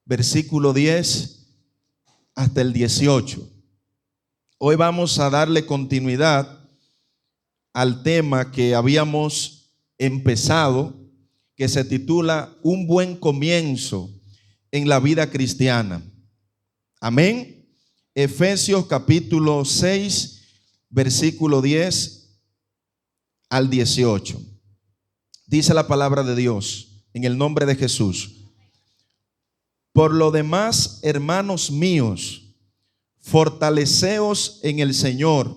versículo 10 hasta el 18. Hoy vamos a darle continuidad al tema que habíamos empezado, que se titula Un buen comienzo en la vida cristiana. Amén. Efesios capítulo 6, versículo 10 al 18. Dice la palabra de Dios en el nombre de Jesús. Por lo demás, hermanos míos, fortaleceos en el Señor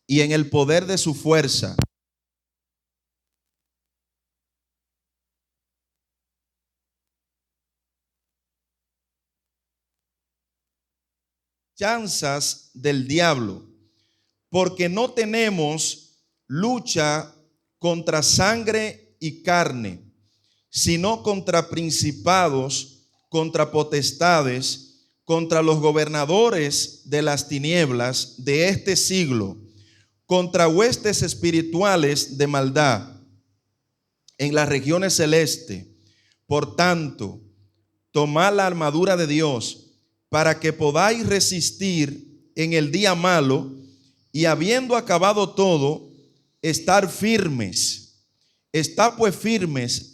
y en el poder de su fuerza. Chanzas del diablo, porque no tenemos lucha contra sangre y carne, sino contra principados, contra potestades, contra los gobernadores de las tinieblas de este siglo, contra huestes espirituales de maldad en las regiones celestes. Por tanto, tomad la armadura de Dios para que podáis resistir en el día malo y habiendo acabado todo, estar firmes. Estad pues firmes,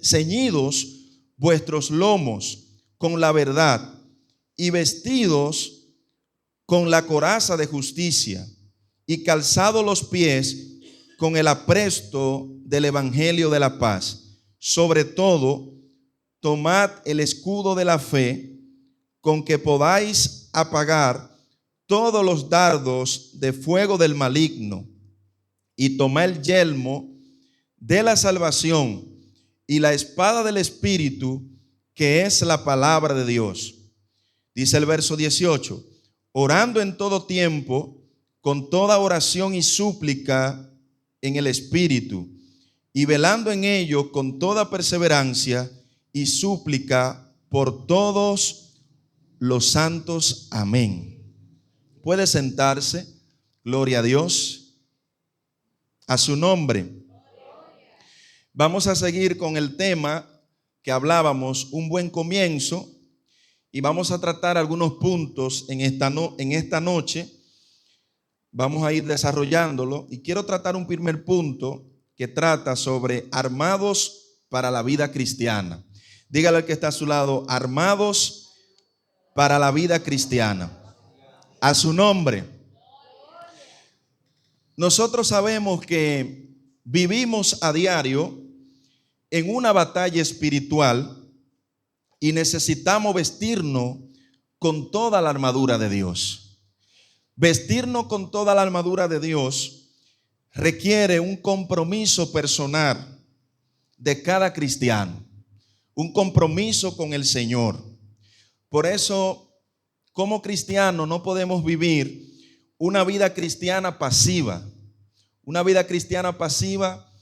ceñidos vuestros lomos con la verdad y vestidos con la coraza de justicia y calzados los pies con el apresto del evangelio de la paz. Sobre todo, tomad el escudo de la fe con que podáis apagar todos los dardos de fuego del maligno, y tomad el yelmo de la salvación y la espada del Espíritu, que es la palabra de Dios. Dice el verso 18, orando en todo tiempo, con toda oración y súplica en el Espíritu, y velando en ello con toda perseverancia y súplica por todos los santos. Amén. Puede sentarse. Gloria a Dios. A su nombre. Vamos a seguir con el tema que hablábamos, un buen comienzo, y vamos a tratar algunos puntos en esta noche. Vamos a ir desarrollándolo y quiero tratar un primer punto que trata sobre armados para la vida cristiana. Dígale al que está a su lado, armados para la vida cristiana. A su nombre. Nosotros sabemos que vivimos a diario en una batalla espiritual y necesitamos vestirnos con toda la armadura de Dios. Vestirnos con toda la armadura de Dios requiere un compromiso personal de cada cristiano, un compromiso con el Señor. Por eso, como cristianos no podemos vivir una vida cristiana pasiva. Una vida cristiana pasiva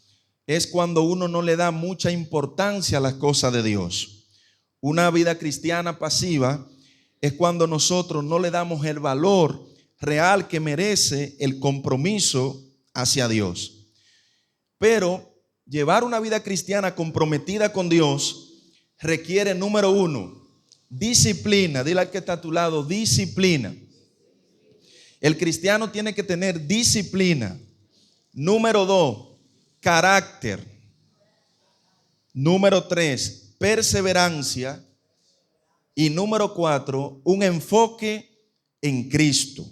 es cuando uno no le da mucha importancia a las cosas de Dios. Una vida cristiana pasiva es cuando nosotros no le damos el valor real que merece el compromiso hacia Dios. Pero llevar una vida cristiana comprometida con Dios requiere, número uno, disciplina. Dile al que está a tu lado, disciplina. El cristiano tiene que tener disciplina. Número dos, carácter. Número 3, perseverancia. Y número 4, un enfoque en Cristo.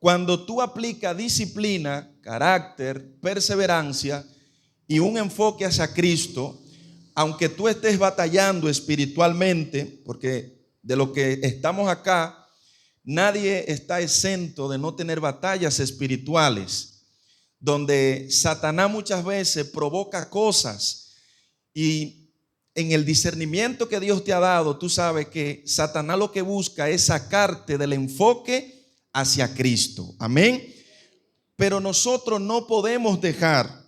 Cuando tú aplicas disciplina, carácter, perseverancia y un enfoque hacia Cristo, aunque tú estés batallando espiritualmente, porque de lo que estamos acá, nadie está exento de no tener batallas espirituales, donde Satanás muchas veces provoca cosas y en el discernimiento que Dios te ha dado, tú sabes que Satanás lo que busca es sacarte del enfoque hacia Cristo. Amén. Pero nosotros no podemos dejar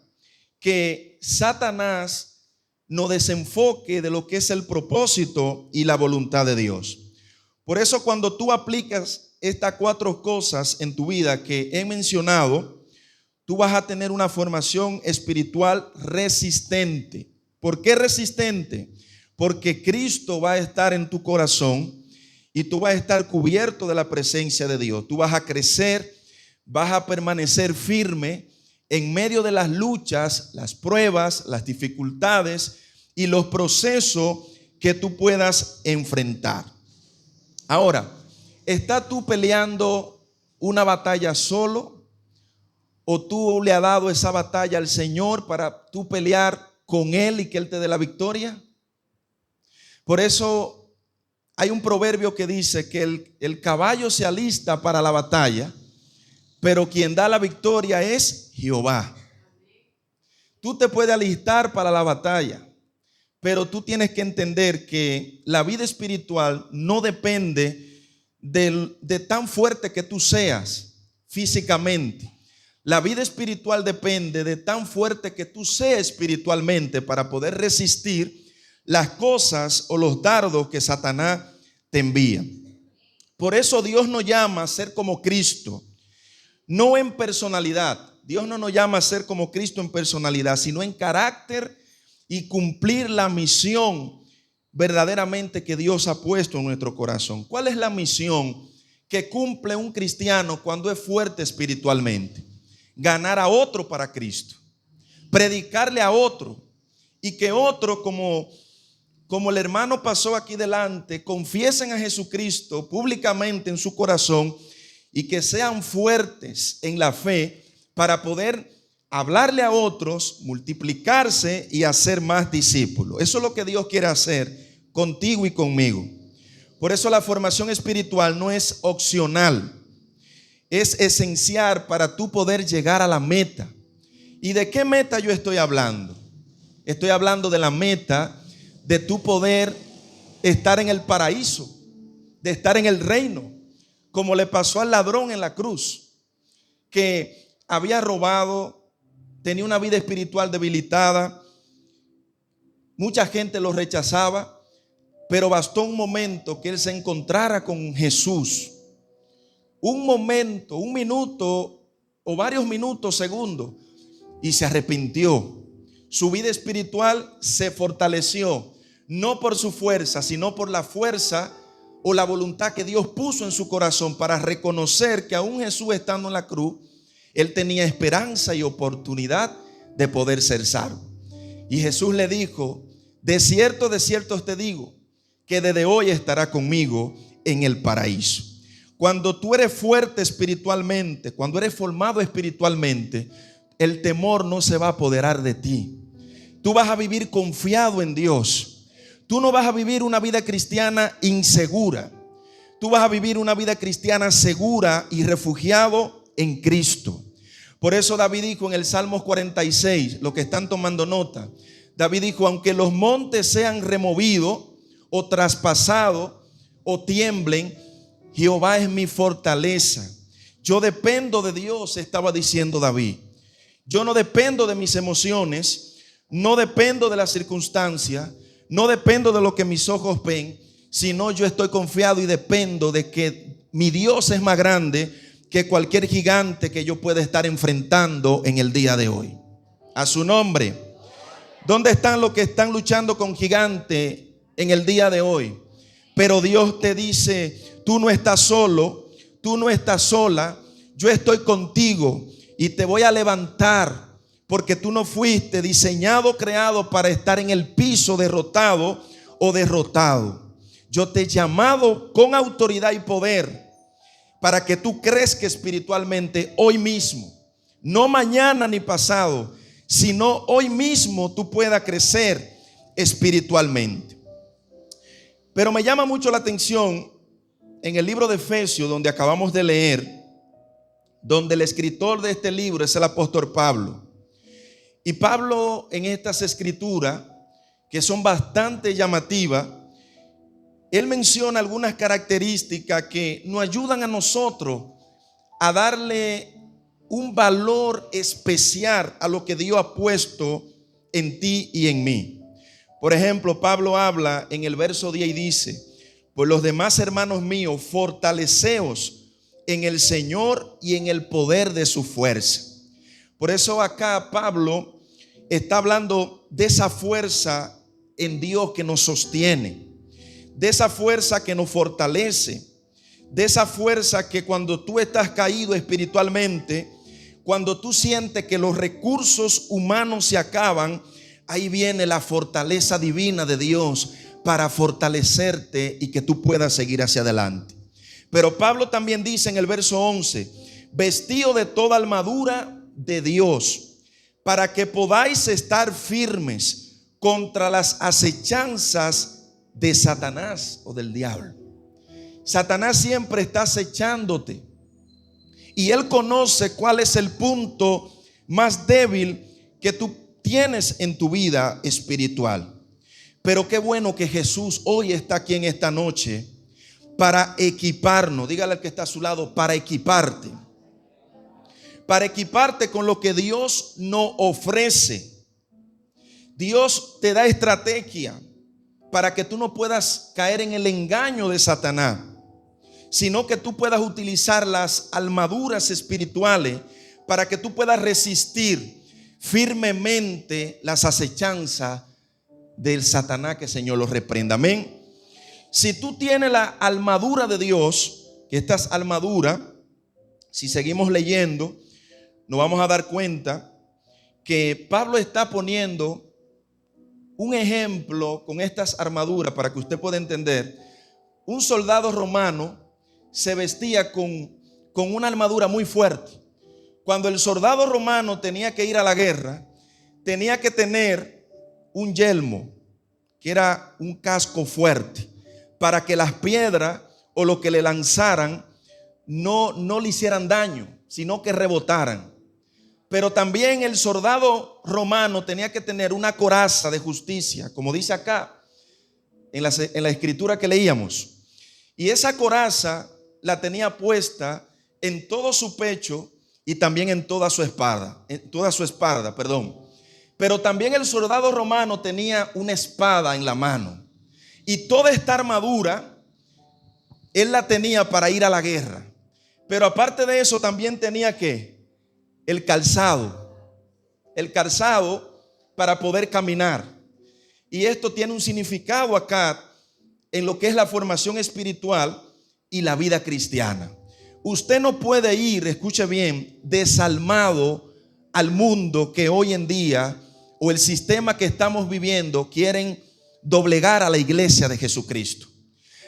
que Satanás nos desenfoque de lo que es el propósito y la voluntad de Dios. Por eso cuando tú aplicas estas 4 cosas en tu vida que he mencionado, tú vas a tener una formación espiritual resistente. ¿Por qué resistente? porque Cristo va a estar en tu corazón y tú vas a estar cubierto de la presencia de Dios. Tú vas a crecer, vas a permanecer firme en medio de las luchas, las pruebas, las dificultades y los procesos que tú puedas enfrentar. Ahora, ¿estás tú peleando una batalla solo? ¿O tú le has dado esa batalla al Señor para tú pelear con Él y que Él te dé la victoria? Por eso hay un proverbio que dice que el caballo se alista para la batalla, pero quien da la victoria es Jehová. Tú te puedes alistar para la batalla, pero tú tienes que entender que la vida espiritual no depende de tan fuerte que tú seas físicamente. La vida espiritual depende de tan fuerte que tú seas espiritualmente para poder resistir las cosas o los dardos que Satanás te envía. Por eso Dios nos llama a ser como Cristo, no en personalidad. Dios no nos llama a ser como Cristo en personalidad, sino en carácter y cumplir la misión verdaderamente que Dios ha puesto en nuestro corazón. ¿Cuál es la misión que cumple un cristiano cuando es fuerte espiritualmente? Ganar a otro para Cristo, predicarle a otro y que otro, como el hermano pasó aquí delante, confiesen a Jesucristo públicamente en su corazón y que sean fuertes en la fe para poder hablarle a otros, multiplicarse y hacer más discípulos. Eso es lo que Dios quiere hacer contigo y conmigo. Por eso la formación espiritual no es opcional, es esencial para tú poder llegar a la meta. ¿Y de qué meta yo estoy hablando? Estoy hablando de la meta de tú poder estar en el paraíso, de estar en el reino, como le pasó al ladrón en la cruz, que había robado, tenía una vida espiritual debilitada, mucha gente lo rechazaba, pero bastó un momento que él se encontrara con Jesús. Un momento, un minuto o varios minutos, segundos, y se arrepintió. Su vida espiritual se fortaleció, no por su fuerza, sino por la fuerza o la voluntad que Dios puso en su corazón para reconocer que aún Jesús estando en la cruz, él tenía esperanza y oportunidad de poder ser salvo. Y Jesús le dijo: de cierto te digo, que desde hoy estará conmigo en el paraíso. Cuando tú eres fuerte espiritualmente, cuando eres formado espiritualmente, el temor no se va a apoderar de ti. Tú vas a vivir confiado en Dios. Tú no vas a vivir una vida cristiana insegura. Tú vas a vivir una vida cristiana segura y refugiado en Cristo. Por eso David dijo en el Salmo 46, los que están tomando nota, David dijo: aunque los montes sean removidos o traspasados o tiemblen, Jehová es mi fortaleza. Yo dependo de Dios, estaba diciendo David. Yo no dependo de mis emociones, no dependo de las circunstancias, no dependo de lo que mis ojos ven, sino yo estoy confiado y dependo de que mi Dios es más grande que cualquier gigante que yo pueda estar enfrentando en el día de hoy. A su nombre. ¿Dónde están los que están luchando con gigantes en el día de hoy? Pero Dios te dice: tú no estás solo, tú no estás sola, yo estoy contigo y te voy a levantar, porque tú no fuiste diseñado, creado para estar en el piso derrotado o derrotado. Yo te he llamado con autoridad y poder para que tú crezcas espiritualmente hoy mismo, no mañana ni pasado, sino hoy mismo tú puedas crecer espiritualmente. Pero me llama mucho la atención en el libro de Efesios, donde acabamos de leer, donde el escritor de este libro es el apóstol Pablo. Y Pablo, en estas escrituras, que son bastante llamativas, él menciona algunas características que nos ayudan a nosotros a darle un valor especial a lo que Dios ha puesto en ti y en mí. Por ejemplo, Pablo habla en el verso 10 y dice: pues los demás hermanos míos, fortaleceos en el Señor y en el poder de su fuerza. Por eso acá Pablo está hablando de esa fuerza en Dios que nos sostiene, de esa fuerza que nos fortalece, de esa fuerza que cuando tú estás caído espiritualmente, cuando tú sientes que los recursos humanos se acaban, ahí viene la fortaleza divina de Dios para fortalecerte y que tú puedas seguir hacia adelante. Pero Pablo también dice en el verso 11, vestido de toda armadura de Dios, para que podáis estar firmes contra las acechanzas de Satanás o del diablo. Satanás siempre está acechándote y él conoce cuál es el punto más débil que tú tienes en tu vida espiritual. Pero qué bueno que Jesús hoy está aquí en esta noche para equiparnos. Dígale al que está a su lado, para equiparte. Para equiparte con lo que Dios nos ofrece. Dios te da estrategia para que tú no puedas caer en el engaño de Satanás, sino que tú puedas utilizar las armaduras espirituales para que tú puedas resistir firmemente las acechanzas del Satanás, que el Señor los reprenda. Amén. Si tú tienes la armadura de Dios, que esta armadura, si seguimos leyendo, nos vamos a dar cuenta que Pablo está poniendo un ejemplo con estas armaduras para que usted pueda entender. Un soldado romano se vestía con una armadura muy fuerte. Cuando el soldado romano tenía que ir a la guerra, tenía que tener un yelmo, que era un casco fuerte, para que las piedras o lo que le lanzaran no le hicieran daño, sino que rebotaran. Pero también el soldado romano tenía que tener una coraza de justicia, como dice acá en la escritura que leíamos. Y esa coraza la tenía puesta en todo su pecho y también en toda su espalda, perdón. Pero también el soldado romano tenía una espada en la mano. Y toda esta armadura él la tenía para ir a la guerra. Pero aparte de eso también tenía que el calzado para poder caminar. Y esto tiene un significado acá en lo que es la formación espiritual y la vida cristiana. Usted no puede ir, escuche bien, desalmado al mundo que hoy en día, o el sistema que estamos viviendo, quieren doblegar a la iglesia de Jesucristo.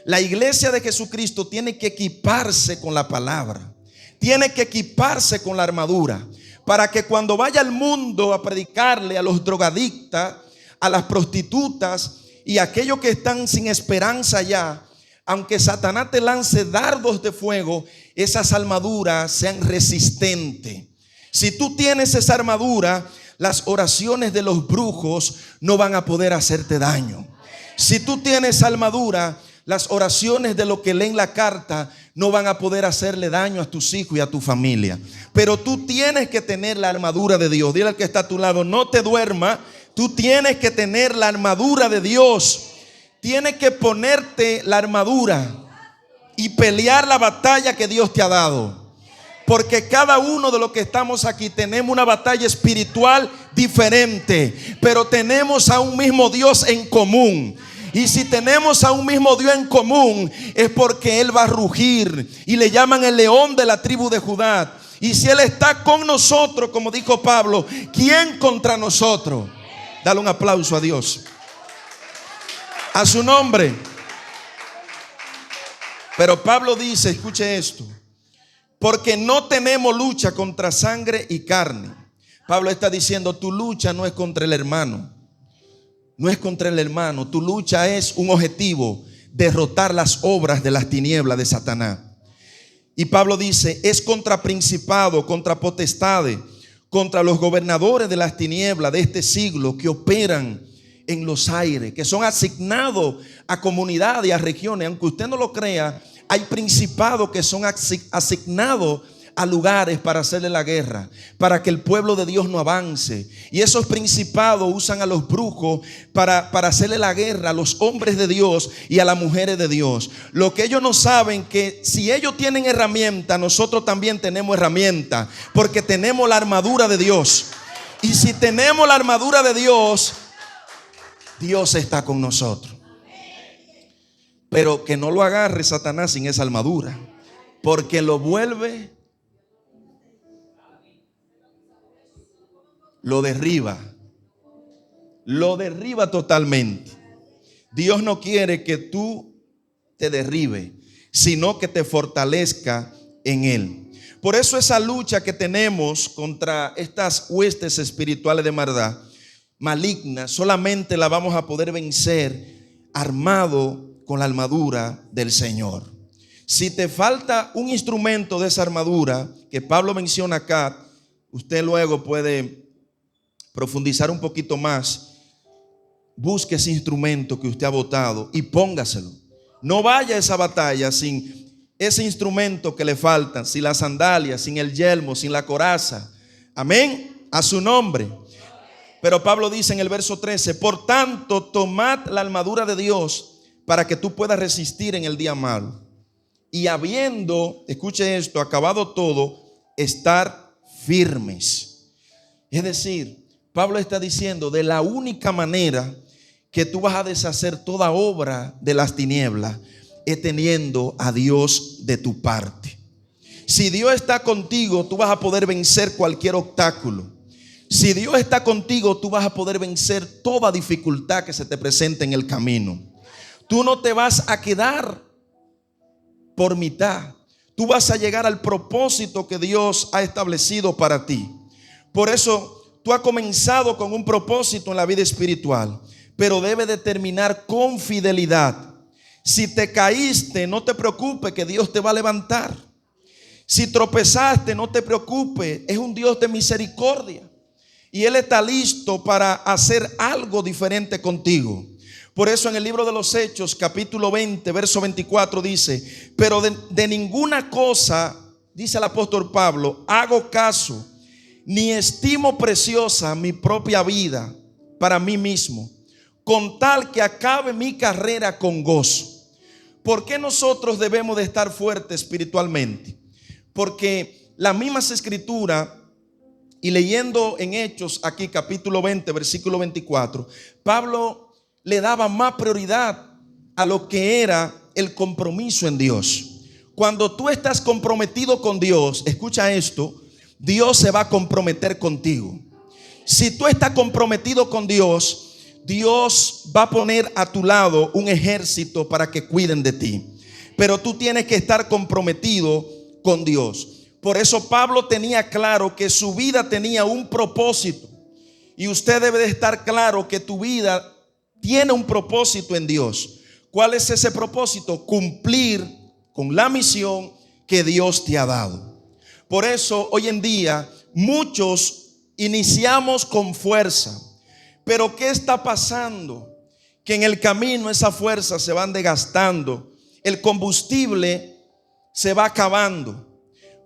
La iglesia de Jesucristo tiene que equiparse con la palabra, tiene que equiparse con la armadura, para que cuando vaya al mundo a predicarle a los drogadictas, a las prostitutas y a aquellos que están sin esperanza ya, aunque Satanás te lance dardos de fuego, esas armaduras sean resistentes. Si tú tienes esa armadura, las oraciones de los brujos no van a poder hacerte daño. Si tú tienes armadura, las oraciones de los que leen la carta no van a poder hacerle daño a tus hijos y a tu familia. Pero tú tienes que tener la armadura de Dios. Dile al que está a tu lado, no te duermas. Tú tienes que tener la armadura de Dios. Tienes que ponerte la armadura y pelear la batalla que Dios te ha dado. Porque cada uno de los que estamos aquí tenemos una batalla espiritual diferente, pero tenemos a un mismo Dios en común. Y si tenemos a un mismo Dios en común, es porque Él va a rugir. Y le llaman el león de la tribu de Judá. Y si Él está con nosotros, como dijo Pablo, ¿quién contra nosotros? Dale un aplauso a Dios, a su nombre. Pero Pablo dice, escuche esto, porque no tenemos lucha contra sangre y carne. Pablo está diciendo, tu lucha no es contra el hermano. No es contra el hermano. Tu lucha es un objetivo: derrotar las obras de las tinieblas de Satanás. Y Pablo dice, es contra principados, contra potestades, contra los gobernadores de las tinieblas de este siglo que operan en los aires, que son asignados a comunidades y a regiones. Aunque usted no lo crea, hay principados que son asignados a lugares para hacerle la guerra, para que el pueblo de Dios no avance. Y esos principados usan a los brujos para hacerle la guerra a los hombres de Dios y a las mujeres de Dios. Lo que ellos no saben, que si ellos tienen herramientas, nosotros también tenemos herramientas, porque tenemos la armadura de Dios. Y si tenemos la armadura de Dios, Dios está con nosotros. Pero que no lo agarre Satanás sin esa armadura, porque lo vuelve, lo derriba totalmente. Dios no quiere que tú te derribe, sino que te fortalezca en Él. Por eso esa lucha que tenemos contra estas huestes espirituales de maldad maligna solamente la vamos a poder vencer armado con la armadura del Señor. Si te falta un instrumento de esa armadura que Pablo menciona acá, usted luego puede profundizar un poquito más. Busque ese instrumento que usted ha botado y póngaselo. No vaya a esa batalla sin ese instrumento que le falta, sin las sandalias, sin el yelmo, sin la coraza. Amén, a su nombre. Pero Pablo dice en el verso 13: por tanto, tomad la armadura de Dios para que tú puedas resistir en el día malo. Y habiendo, escuche esto, acabado todo, estar firmes. Es decir, Pablo está diciendo de la única manera que tú vas a deshacer toda obra de las tinieblas es teniendo a Dios de tu parte. Si Dios está contigo, tú vas a poder vencer cualquier obstáculo. Si Dios está contigo, tú vas a poder vencer toda dificultad que se te presente en el camino. Tú no te vas a quedar por mitad. Tú vas a llegar al propósito que Dios ha establecido para ti. Por eso tú has comenzado con un propósito en la vida espiritual, pero debe de terminar con fidelidad. Si te caíste, no te preocupes, que Dios te va a levantar. Si tropezaste, no te preocupes, es un Dios de misericordia y Él está listo para hacer algo diferente contigo. Por eso en el libro de los Hechos, capítulo 20, verso 24 dice: pero de ninguna cosa, dice el apóstol Pablo, hago caso, ni estimo preciosa mi propia vida para mí mismo, con tal que acabe mi carrera con gozo. ¿Por qué nosotros debemos de estar fuertes espiritualmente? Porque las mismas escrituras, y leyendo en Hechos aquí capítulo 20, versículo 24, Pablo le daba más prioridad a lo que era el compromiso en Dios. Cuando tú estás comprometido con Dios, escucha esto, Dios se va a comprometer contigo. Si tú estás comprometido con Dios, Dios va a poner a tu lado un ejército para que cuiden de ti. Pero tú tienes que estar comprometido con Dios. Por eso Pablo tenía claro que su vida tenía un propósito. Y usted debe de estar claro que tu vida tiene un propósito en Dios. ¿Cuál es ese propósito? Cumplir con la misión que Dios te ha dado. Por eso hoy en día muchos iniciamos con fuerza. Pero ¿qué está pasando? Que en el camino esas fuerzas se van desgastando. El combustible se va acabando.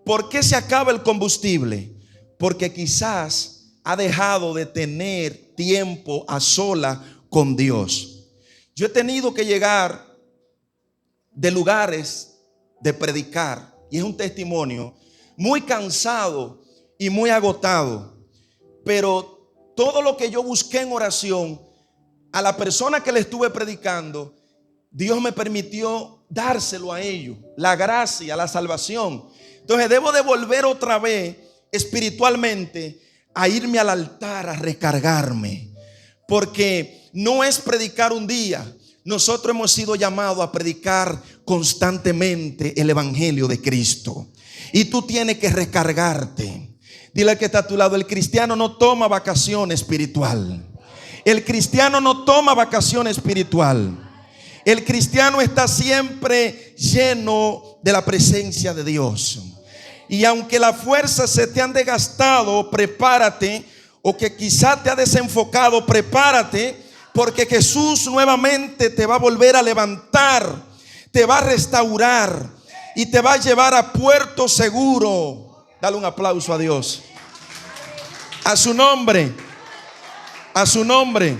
¿Por qué se acaba el combustible? Porque quizás ha dejado de tener tiempo a sola con Dios. Yo he tenido que llegar de lugares de predicar, y es un testimonio, muy cansado y muy agotado, pero todo lo que yo busqué en oración, a la persona que le estuve predicando, Dios me permitió dárselo a ellos, la gracia, la salvación. Entonces debo de volver otra vez espiritualmente a irme al altar a recargarme, porque no es predicar un día. Nosotros hemos sido llamados a predicar constantemente el evangelio de Cristo, y tú tienes que recargarte. Dile al que está a tu lado: el cristiano no toma vacación espiritual. El cristiano no toma vacación espiritual. El cristiano está siempre lleno de la presencia de Dios. Y aunque las fuerzas se te han desgastado, prepárate, o que quizá te ha desenfocado, prepárate, porque Jesús nuevamente te va a volver a levantar, te va a restaurar y te va a llevar a puerto seguro. Dale un aplauso a Dios. A su nombre. A su nombre.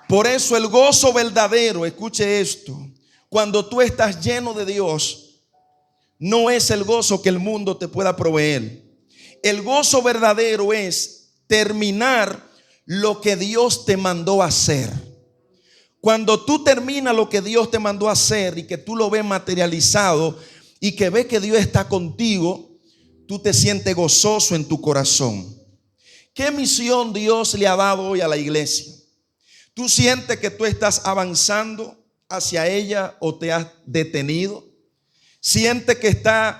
Por eso el gozo verdadero, escuche esto, cuando tú estás lleno de Dios, no es el gozo que el mundo te pueda proveer. El gozo verdadero es terminar lo que Dios te mandó a hacer. Cuando tú terminas lo que Dios te mandó a hacer y que tú lo ves materializado y que ves que Dios está contigo, tú te sientes gozoso en tu corazón. ¿Qué misión Dios le ha dado hoy a la iglesia? ¿Tú sientes que tú estás avanzando hacia ella o te has detenido? ¿Sientes que estás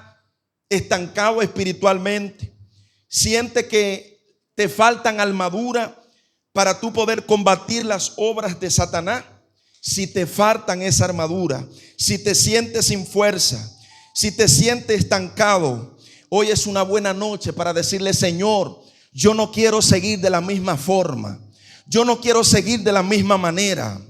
estancado espiritualmente? ¿Sientes que te faltan armadura para tú poder combatir las obras de Satanás? Si te faltan esa armadura, si te sientes sin fuerza, si te sientes estancado, hoy es una buena noche para decirle: Señor, yo no quiero seguir de la misma forma. Yo no quiero seguir de la misma manera.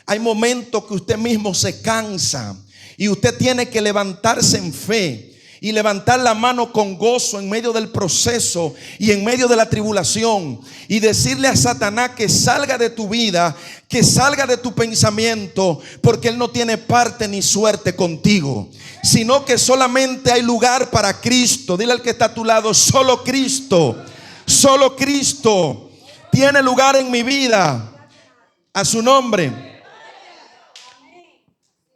Hay momentos que usted mismo se cansa y usted tiene que levantarse en fe y levantar la mano con gozo en medio del proceso y en medio de la tribulación, y decirle a Satanás que salga de tu vida, que salga de tu pensamiento, porque él no tiene parte ni suerte contigo, sino que solamente hay lugar para Cristo. Dile al que está a tu lado: solo Cristo tiene lugar en mi vida. A su nombre.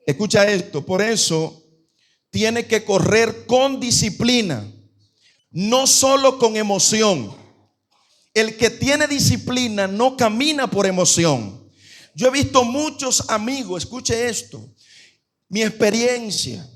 Escucha esto. Por eso tiene que correr con disciplina, no solo con emoción. El que tiene disciplina no camina por emoción. Yo he visto muchos amigos, escuche esto, mi experiencia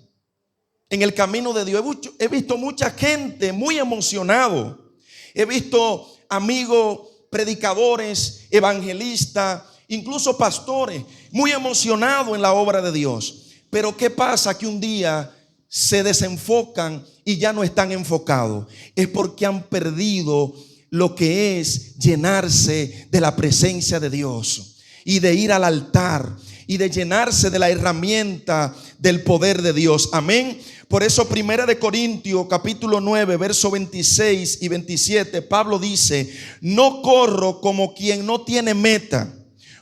en el camino de Dios. He visto mucha gente muy emocionado. He visto amigos predicadores, evangelistas, incluso pastores, muy emocionados en la obra de Dios. Pero ¿qué pasa? Que un día se desenfocan y ya no están enfocados. Es porque han perdido lo que es llenarse de la presencia de Dios y de ir al altar y de llenarse de la herramienta del poder de Dios. Amén. Por eso 1 Corintios capítulo 9 verso 26 y 27, Pablo dice: no corro como quien no tiene meta,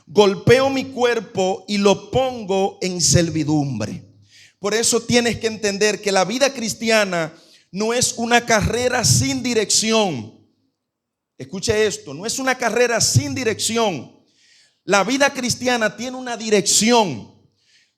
golpeo mi cuerpo y lo pongo en servidumbre. Por eso tienes que entender que la vida cristiana no es una carrera sin dirección. Escuche esto, no es una carrera sin dirección. La vida cristiana tiene una dirección.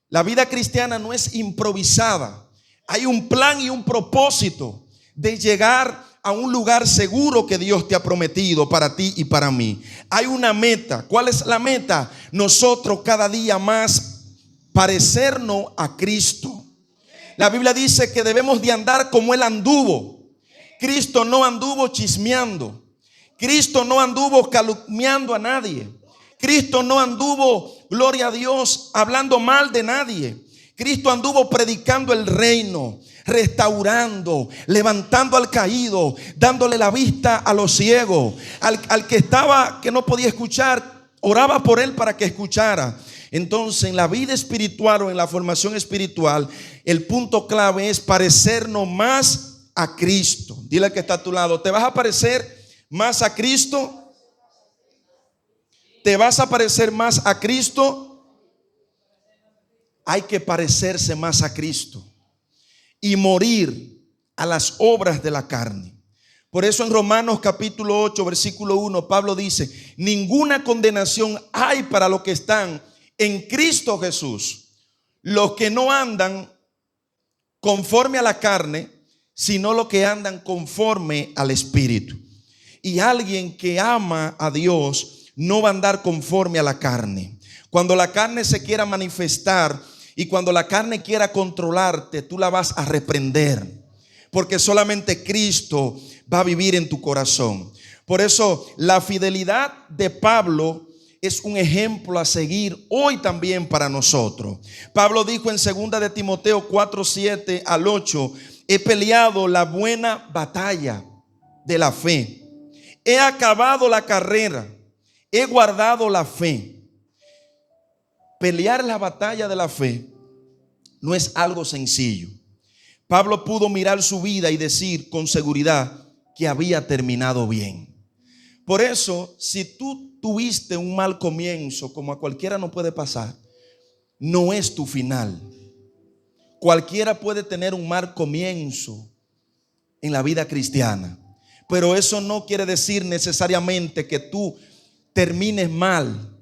La vida cristiana no es improvisada. Hay un plan y un propósito de llegar a un lugar seguro que Dios te ha prometido para ti y para mí. Hay una meta. ¿Cuál es la meta? Nosotros cada día más parecernos a Cristo. La Biblia dice que debemos de andar como Él anduvo. Cristo no anduvo chismeando. Cristo no anduvo calumniando a nadie. Cristo no anduvo, gloria a Dios, hablando mal de nadie. Cristo anduvo predicando el reino, restaurando, levantando al caído, dándole la vista a los ciegos. Al que estaba, que no podía escuchar, oraba por él para que escuchara. Entonces, en la vida espiritual o en la formación espiritual, el punto clave es parecernos más a Cristo. Dile al que está a tu lado: ¿te vas a parecer más a Cristo? ¿Te vas a parecer más a Cristo? Hay que parecerse más a Cristo y morir a las obras de la carne. Por eso en Romanos capítulo 8 versículo 1 Pablo dice: ninguna condenación hay para los que están en Cristo Jesús, los que no andan conforme a la carne, sino los que andan conforme al Espíritu. Y alguien que ama a Dios no va a andar conforme a la carne. Cuando la carne se quiera manifestar y cuando la carne quiera controlarte, tú la vas a reprender, porque solamente Cristo va a vivir en tu corazón. Por eso la fidelidad de Pablo es un ejemplo a seguir hoy también para nosotros. Pablo dijo en 2 de Timoteo 4:7 al 8: he peleado la buena batalla de la fe, he acabado la carrera, he guardado la fe. Pelear la batalla de la fe no es algo sencillo. Pablo pudo mirar su vida y decir con seguridad que había terminado bien. Por eso, si tú tuviste un mal comienzo, como a cualquiera no puede pasar, no es tu final. Cualquiera puede tener un mal comienzo en la vida cristiana, pero eso no quiere decir necesariamente que tú termines mal,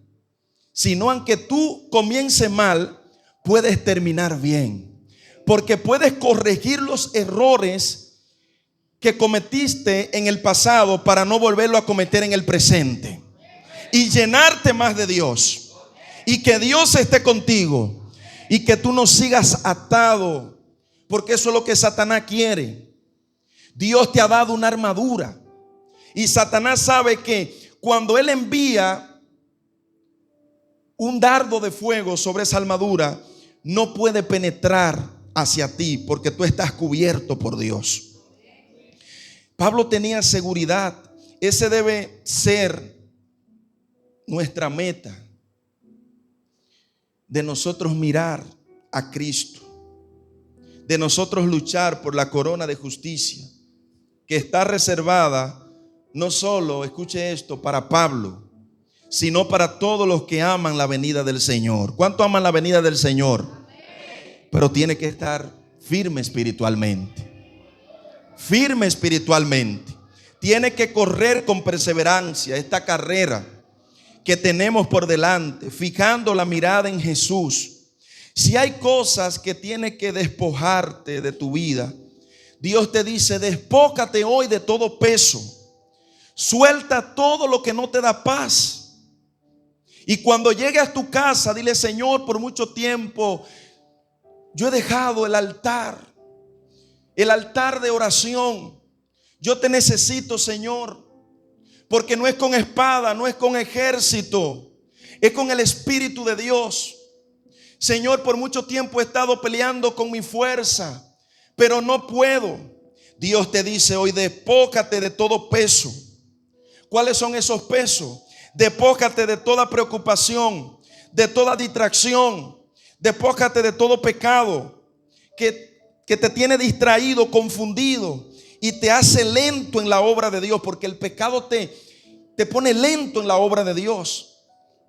sino aunque tú comiences mal, puedes terminar bien. Porque puedes corregir los errores que cometiste en el pasado para no volverlo a cometer en el presente. Y llenarte más de Dios. Y que Dios esté contigo. Y que tú no sigas atado. Porque eso es lo que Satanás quiere. Dios te ha dado una armadura. Y Satanás sabe que cuando él envía un dardo de fuego sobre esa armadura, no puede penetrar hacia ti porque tú estás cubierto por Dios. Pablo tenía seguridad. Ese debe ser nuestra meta, de nosotros mirar a Cristo, de nosotros luchar por la corona de justicia que está reservada no solo, escuche esto, para Pablo, sino para todos los que aman la venida del Señor. ¿Cuánto aman la venida del Señor? Pero tiene que estar firme espiritualmente. Firme espiritualmente. Tiene que correr con perseverancia esta carrera que tenemos por delante, fijando la mirada en Jesús. Si hay cosas que tienes que despojarte de tu vida, Dios te dice: despójate hoy de todo peso. Suelta todo lo que no te da paz. Y cuando llegues a tu casa, dile: Señor, por mucho tiempo yo he dejado el altar de oración. Yo te necesito, Señor, porque no es con espada, no es con ejército, es con el Espíritu de Dios. Señor, por mucho tiempo he estado peleando con mi fuerza, pero no puedo. Dios te dice hoy: despójate de todo peso. ¿Cuáles son esos pesos? Despójate de toda preocupación, de toda distracción. Despójate de todo pecado que te tiene distraído, confundido y te hace lento en la obra de Dios. Porque el pecado te pone lento en la obra de Dios,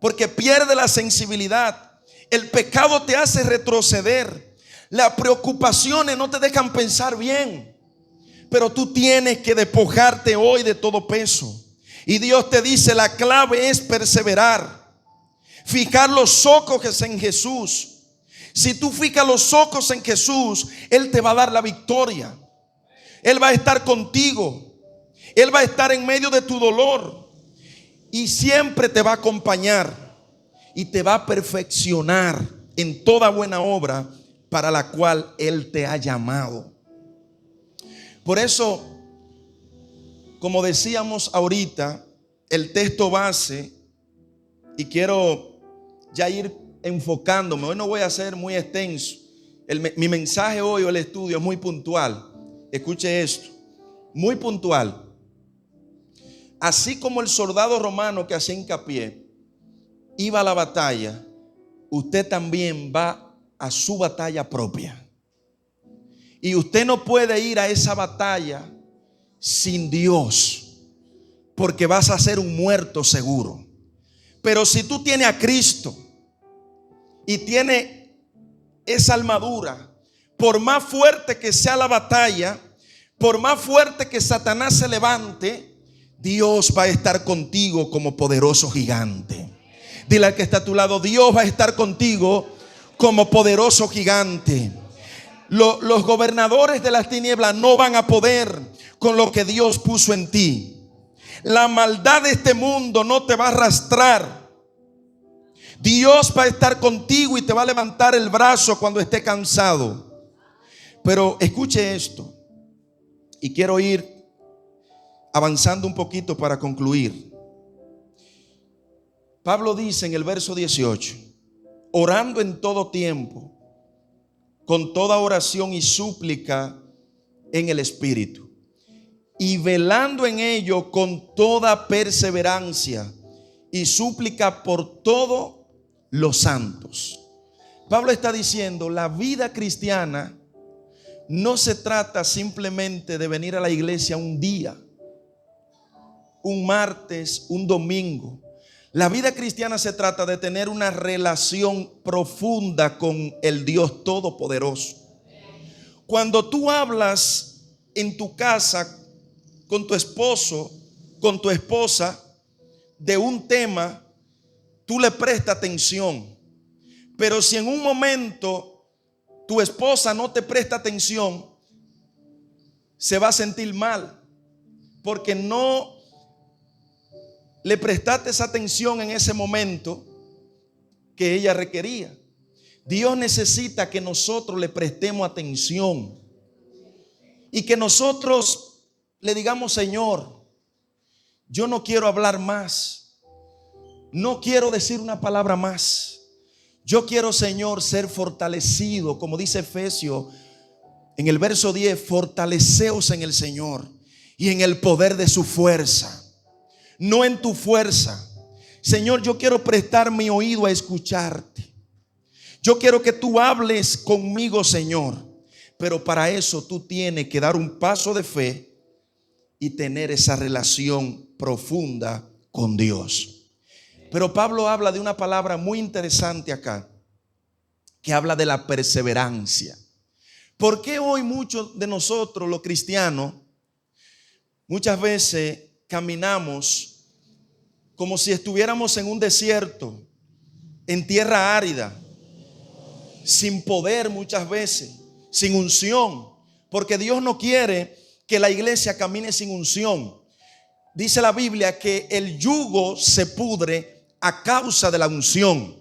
porque pierde la sensibilidad. El pecado te hace retroceder. Las preocupaciones no te dejan pensar bien. Pero tú tienes que despojarte hoy de todo peso. Y Dios te dice: la clave es perseverar. Fijar los ojos en Jesús. Si tú fijas los ojos en Jesús, Él te va a dar la victoria. Él va a estar contigo. Él va a estar en medio de tu dolor. Y siempre te va a acompañar. Y te va a perfeccionar en toda buena obra para la cual Él te ha llamado. Por eso, como decíamos ahorita, el texto base, y quiero ya ir enfocándome. Hoy no voy a ser muy extenso. Mi mensaje hoy o el estudio es muy puntual. Escuche esto, muy puntual. Así como el soldado romano que hacía hincapié iba a la batalla, usted también va a su batalla propia. Y usted no puede ir a esa batalla sin Dios, porque vas a ser un muerto seguro. Pero si tú tienes a Cristo y tienes esa armadura, por más fuerte que sea la batalla, por más fuerte que Satanás se levante, Dios va a estar contigo como poderoso gigante. Dile al que está a tu lado: Dios va a estar contigo como poderoso gigante. Los gobernadores de las tinieblas no van a poder con lo que Dios puso en ti. La maldad de este mundo no te va a arrastrar. Dios va a estar contigo y te va a levantar el brazo cuando esté cansado. Pero escuche esto, y quiero ir avanzando un poquito para concluir. Pablo dice en el verso 18: orando en todo tiempo, con toda oración y súplica en el Espíritu, y velando en ello con toda perseverancia y súplica por todos los santos. Pablo está diciendo: la vida cristiana no se trata simplemente de venir a la iglesia un día, un martes, un domingo. La vida cristiana se trata de tener una relación profunda con el Dios Todopoderoso. Cuando tú hablas en tu casa con tu esposo, con tu esposa, de un tema, tú le prestas atención. Pero si en un momento tu esposa no te presta atención, se va a sentir mal, porque no le prestaste esa atención en ese momento que ella requería. Dios necesita que nosotros le prestemos atención y que nosotros le digamos: Señor, yo no quiero hablar más, no quiero decir una palabra más. Yo quiero, Señor, ser fortalecido, como dice Efesios en el verso 10, fortaleceos en el Señor y en el poder de su fuerza, no en tu fuerza. Señor, yo quiero prestar mi oído a escucharte. Yo quiero que tú hables conmigo, Señor. Pero para eso tú tienes que dar un paso de fe y tener esa relación profunda con Dios. Pero Pablo habla de una palabra muy interesante acá, que habla de la perseverancia. ¿Por qué hoy muchos de nosotros, los cristianos, muchas veces caminamos como si estuviéramos en un desierto, en tierra árida, sin poder muchas veces, sin unción? Porque Dios no quiere que la iglesia camine sin unción. Dice la Biblia que el yugo se pudre a causa de la unción.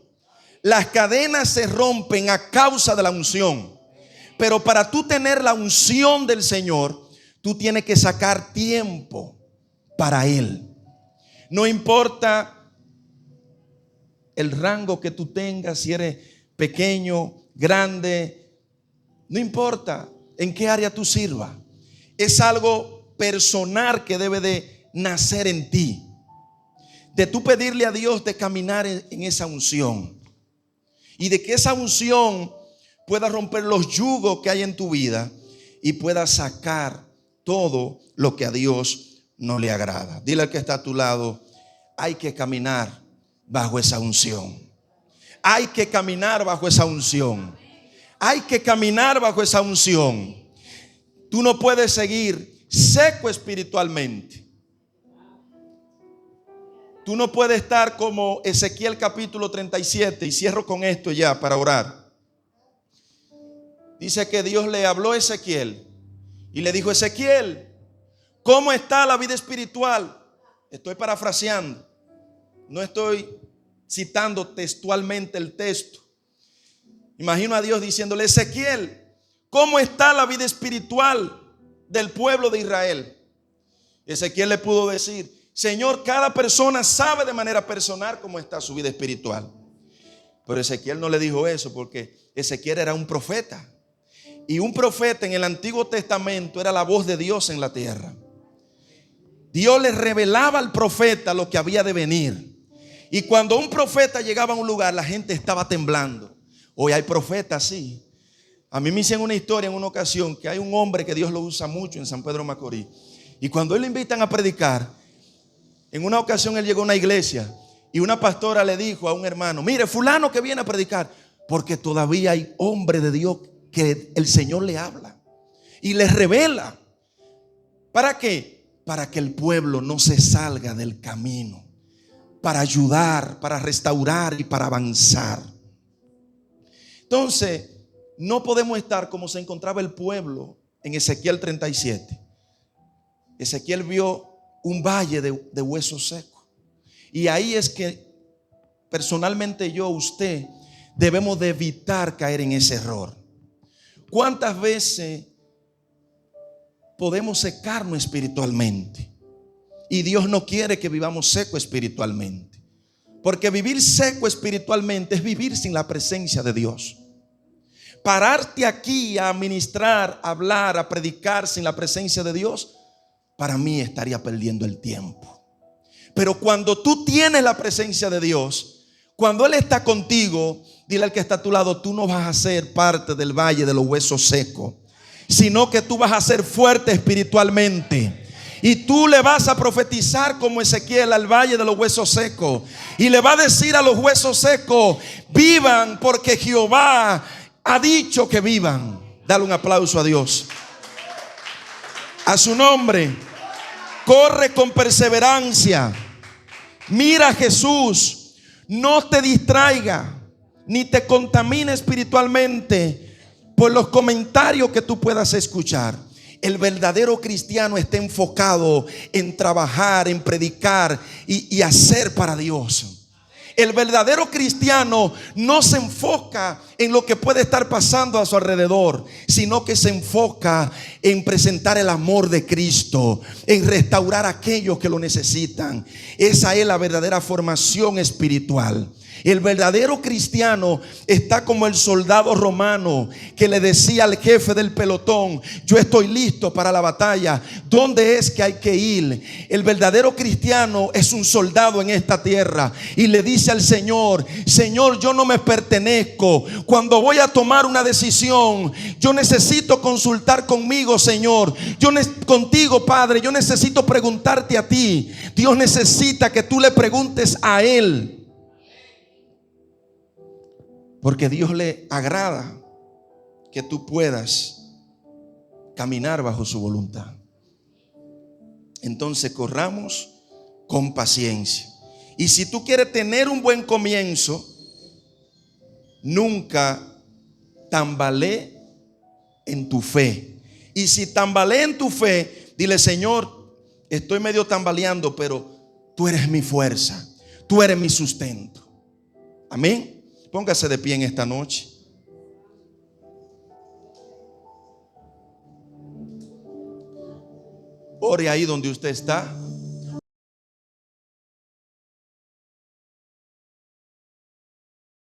Las cadenas se rompen a causa de la unción. Pero para tú tener la unción del Señor, tú tienes que sacar tiempo para Él. No importa el rango que tú tengas, si eres pequeño, grande, no importa en qué área tú sirvas. Es algo personal que debe de nacer en ti, de tú pedirle a Dios de caminar en esa unción y de que esa unción pueda romper los yugos que hay en tu vida y pueda sacar todo lo que a Dios no le agrada. Dile al que está a tu lado: hay que caminar bajo esa unción. Hay que caminar bajo esa unción. Hay que caminar bajo esa unción. Tú no puedes seguir seco espiritualmente. Tú no puedes estar como Ezequiel capítulo 37. Y cierro con esto ya para orar. Dice que Dios le habló a Ezequiel y le dijo: Ezequiel, ¿cómo está la vida espiritual? Estoy parafraseando, no estoy citando textualmente el texto. Imagino a Dios diciéndole: Ezequiel, ¿cómo está la vida espiritual del pueblo de Israel? Ezequiel le pudo decir: Señor, cada persona sabe de manera personal cómo está su vida espiritual. Pero Ezequiel no le dijo eso, porque Ezequiel era un profeta. Y un profeta en el Antiguo Testamento era la voz de Dios en la tierra. Dios le revelaba al profeta lo que había de venir. Y cuando un profeta llegaba a un lugar, la gente estaba temblando. Hoy hay profetas así. A mí me hicieron una historia en una ocasión que hay un hombre que Dios lo usa mucho en San Pedro Macorís. Y cuando él le invitan a predicar, en una ocasión él llegó a una iglesia y una pastora le dijo a un hermano: mire, fulano que viene a predicar, porque todavía hay hombres de Dios que el Señor le habla y le revela. ¿Para qué? Para que el pueblo no se salga del camino, para ayudar, para restaurar y para avanzar. Entonces, no podemos estar como se encontraba el pueblo en Ezequiel 37. Ezequiel vio un valle de huesos secos. Y ahí es que personalmente yo, usted, debemos de evitar caer en ese error. ¿Cuántas veces podemos secarnos espiritualmente? Y Dios no quiere que vivamos seco espiritualmente, porque vivir seco espiritualmente es vivir sin la presencia de Dios. Pararte aquí a ministrar, a hablar, a predicar sin la presencia de Dios, para mí estaría perdiendo el tiempo. Pero cuando tú tienes la presencia de Dios, cuando Él está contigo, dile al que está a tu lado: tú no vas a ser parte del valle de los huesos secos, sino que tú vas a ser fuerte espiritualmente. Y tú le vas a profetizar como Ezequiel al valle de los huesos secos. Y le va a decir a los huesos secos: vivan, porque Jehová ha dicho que vivan. Dale un aplauso a Dios. A su nombre. Corre con perseverancia. Mira a Jesús. No te distraiga ni te contamine espiritualmente por los comentarios que tú puedas escuchar. El verdadero cristiano está enfocado en trabajar, en predicar y hacer para Dios. El verdadero cristiano no se enfoca en lo que puede estar pasando a su alrededor, sino que se enfoca en presentar el amor de Cristo, en restaurar a aquellos que lo necesitan. Esa es la verdadera formación espiritual. El verdadero cristiano está como el soldado romano que le decía al jefe del pelotón: yo estoy listo para la batalla, ¿dónde es que hay que ir? El verdadero cristiano es un soldado en esta tierra y le dice al Señor: Señor, yo no me pertenezco. Cuando voy a tomar una decisión, yo necesito consultar conmigo, Señor. Contigo, Padre, yo necesito preguntarte a ti. Dios necesita que tú le preguntes a Él, porque Dios le agrada que tú puedas caminar bajo su voluntad. Entonces corramos con paciencia. Y si tú quieres tener un buen comienzo, nunca tambalee en tu fe. Y si tambalee en tu fe, dile: Señor, estoy medio tambaleando, pero tú eres mi fuerza, tú eres mi sustento. Amén. Póngase de pie en esta noche. Ore ahí donde usted está.